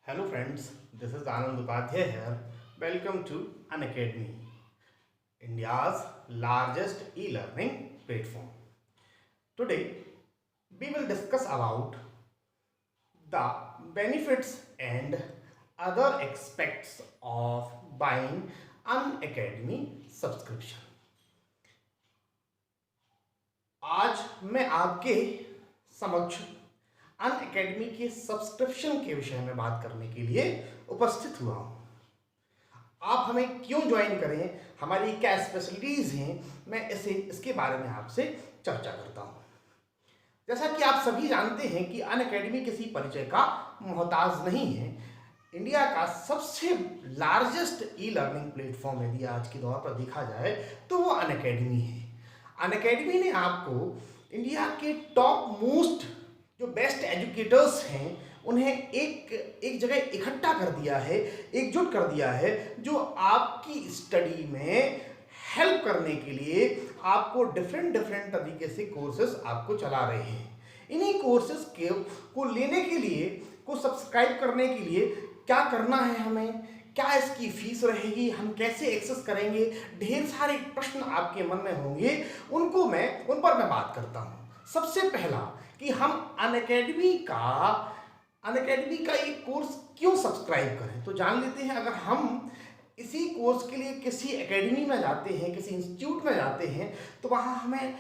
Hello friends, this is Anand Upadhyay here. Welcome to Unacademy, India's largest e-learning platform. Today we will discuss about the benefits and other aspects of buying Unacademy subscription. आज मैं आपके समक्ष Unacademy के subscription के विषय में बात करने के लिए उपस्थित हुआ हूँ। आप हमें क्यों ज्वाइन करें, हमारी क्या स्पेशलिटीज़ हैं, मैं इसके बारे में आपसे चर्चा करता हूँ। जैसा कि आप सभी जानते हैं कि अनअकैडमी किसी परिचय का मोहताज नहीं है। इंडिया का सबसे लार्जेस्ट ई लर्निंग प्लेटफॉर्म यदि आज के दौर पर देखा जाए तो वो अनअकैडमी है। अनअकैडमी ने आपको इंडिया के टॉप मोस्ट जो बेस्ट एजुकेटर्स हैं उन्हें एक जगह इकट्ठा कर दिया है, एकजुट कर दिया है, जो आपकी स्टडी में हेल्प करने के लिए आपको डिफरेंट तरीके से कोर्सेज आपको चला रहे हैं। इन्हीं कोर्सेज को लेने के लिए, को सब्सक्राइब करने के लिए क्या करना है हमें, क्या इसकी फीस रहेगी, हम कैसे एक्सेस करेंगे, ढेर सारे प्रश्न आपके मन में होंगे, उन पर मैं बात करता हूँ। सबसे पहला कि हम अनअकैडमी का एक कोर्स क्यों सब्सक्राइब करें, तो जान लेते हैं। अगर हम इसी कोर्स के लिए किसी एकेडमी में जाते हैं, किसी इंस्टीट्यूट में जाते हैं, तो वहाँ हमें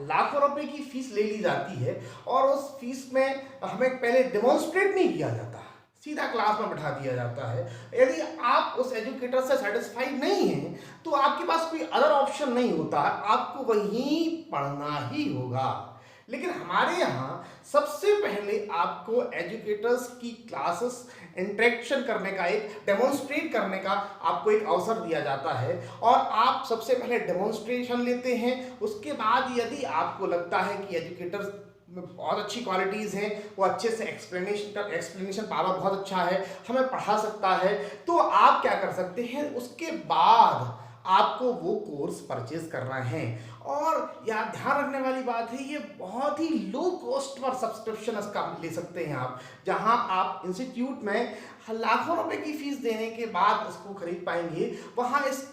लाखों रुपए की फीस ले ली जाती है और उस फीस में हमें पहले डेमोन्स्ट्रेट नहीं किया जाता, सीधा क्लास में बैठा दिया जाता है। यदि आप उस एजुकेटर से सेटिस्फाइड नहीं हैं तो आपके पास कोई अदर ऑप्शन नहीं होता, आपको वहीं पढ़ना ही होगा। लेकिन हमारे यहाँ सबसे पहले आपको एजुकेटर्स की क्लासेस इंटरेक्शन करने का, एक डेमोन्स्ट्रेट करने का आपको एक अवसर दिया जाता है और आप सबसे पहले डेमोन्स्ट्रेशन लेते हैं। उसके बाद यदि आपको लगता है कि एजुकेटर्स में बहुत अच्छी क्वालिटीज़ हैं, वो अच्छे से एक्सप्लेनेशन पावर बहुत अच्छा है, हमें पढ़ा सकता है, तो आप क्या कर सकते हैं, उसके बाद आपको वो कोर्स परचेज करना है। और यह ध्यान रखने वाली बात है, ये बहुत ही लो कॉस्ट पर सब्सक्रिप्शन इसका ले सकते हैं आप, जहां आप इंस्टीट्यूट में लाखों रुपए की फीस देने के बाद इसको खरीद पाएंगे,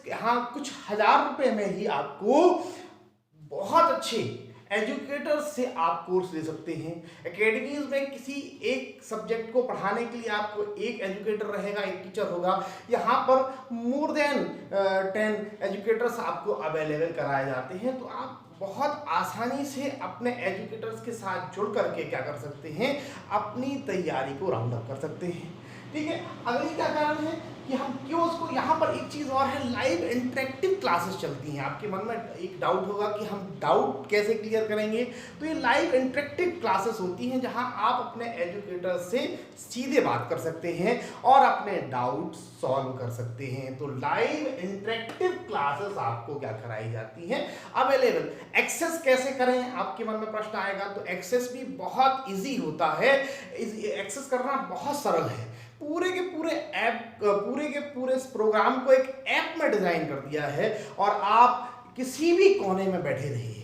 यहाँ कुछ हजार रुपए में ही आपको बहुत अच्छे एजुकेटर से आप कोर्स ले सकते हैं। एकेडमीज में किसी एक सब्जेक्ट को पढ़ाने के लिए आपको एक एजुकेटर रहेगा, एक टीचर होगा। यहाँ पर मोर देन 10 एजुकेटर्स आपको अवेलेबल कराए जाते हैं, तो आप बहुत आसानी से अपने एजुकेटर्स के साथ जुड़ करके क्या कर सकते हैं, अपनी तैयारी को राउंड अप कर सकते हैं। ठीक है, अगली क्या कारण है कि हम क्यों उसको, यहाँ पर एक चीज़ और है, लाइव इंटरेक्टिव क्लासेस चलती हैं। आपके मन में एक डाउट होगा कि हम डाउट कैसे क्लियर करेंगे, तो ये लाइव इंटरेक्टिव क्लासेस होती हैं जहाँ आप अपने एजुकेटर से सीधे बात कर सकते हैं और अपने डाउट सॉल्व कर सकते हैं। तो लाइव इंटरेक्टिव क्लासेस आपको क्या कराई जाती हैं, अवेलेबल। एक्सेस कैसे करें, आपके मन में प्रश्न आएगा, तो एक्सेस भी बहुत ईजी होता है, एक्सेस करना बहुत सरल है। पूरे के पूरे इस प्रोग्राम को एक ऐप में डिजाइन कर दिया है और आप किसी भी कोने में बैठे रहिए,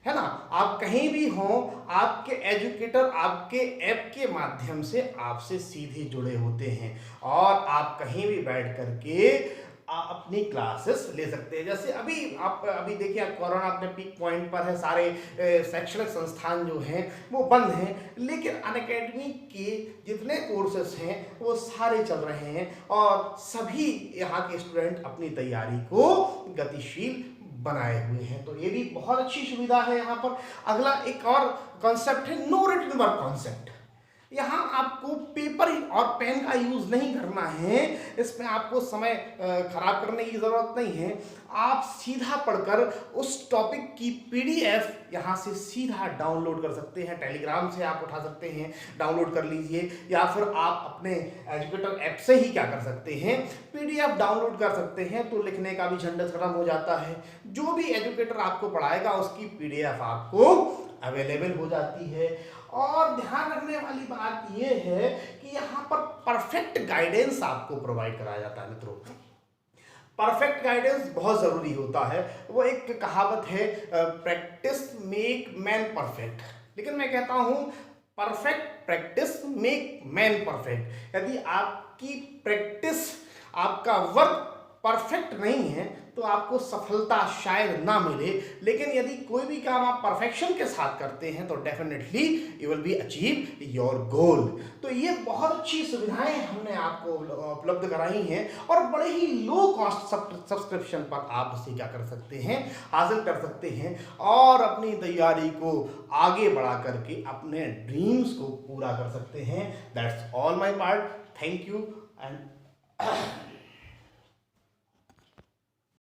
है ना, आप कहीं भी हों, आपके एजुकेटर आपके ऐप के माध्यम से आपसे सीधे जुड़े होते हैं और आप कहीं भी बैठ करके अपनी क्लासेस ले सकते हैं। जैसे अभी देखिए, कोरोना अपने पीक पॉइंट पर है, सारे शैक्षणिक संस्थान जो हैं वो बंद हैं, लेकिन अनअकैडमी के जितने कोर्सेस हैं वो सारे चल रहे हैं और सभी यहाँ के स्टूडेंट अपनी तैयारी को गतिशील बनाए हुए हैं। तो ये भी बहुत अच्छी सुविधा है यहाँ पर। अगला एक और कॉन्सेप्ट है नो रिटन वर्क कॉन्सेप्ट। यहाँ आपको पेपर और पेन का यूज़ नहीं करना है, इसमें आपको समय खराब करने की ज़रूरत नहीं है। आप सीधा पढ़कर उस टॉपिक की पीडीएफ यहाँ से सीधा डाउनलोड कर सकते हैं, टेलीग्राम से आप उठा सकते हैं, डाउनलोड कर लीजिए, या फिर आप अपने एजुकेटर ऐप से ही क्या कर सकते हैं, पीडीएफ डाउनलोड कर सकते हैं। तो लिखने का भी झंझट खत्म हो जाता है, जो भी एजुकेटर आपको पढ़ाएगा उसकी पीडीएफ आपको अवेलेबल हो जाती है। और ध्यान रखने वाली बात यह है कि यहाँ पर परफेक्ट गाइडेंस आपको प्रोवाइड कराया जाता है। मित्रों, परफेक्ट गाइडेंस बहुत ज़रूरी होता है। वो एक कहावत है, प्रैक्टिस मेक मैन परफेक्ट, लेकिन मैं कहता हूँ perfect practice make man perfect. यदि आपकी प्रैक्टिस, आपका वर्क परफेक्ट नहीं है तो आपको सफलता शायद ना मिले, लेकिन यदि कोई भी काम आप परफेक्शन के साथ करते हैं तो definitely you will be achieve your goal. तो ये बहुत अच्छी सुविधाएं हमने आपको उपलब्ध कराई हैं और बड़े ही लो कॉस्ट सब्सक्रिप्शन पर आप इसे क्या कर सकते हैं, हासिल कर सकते हैं और अपनी तैयारी को आगे बढ़ा करके अपने ड्रीम्स को पूरा कर सकते हैं। That's all my part. Thank you and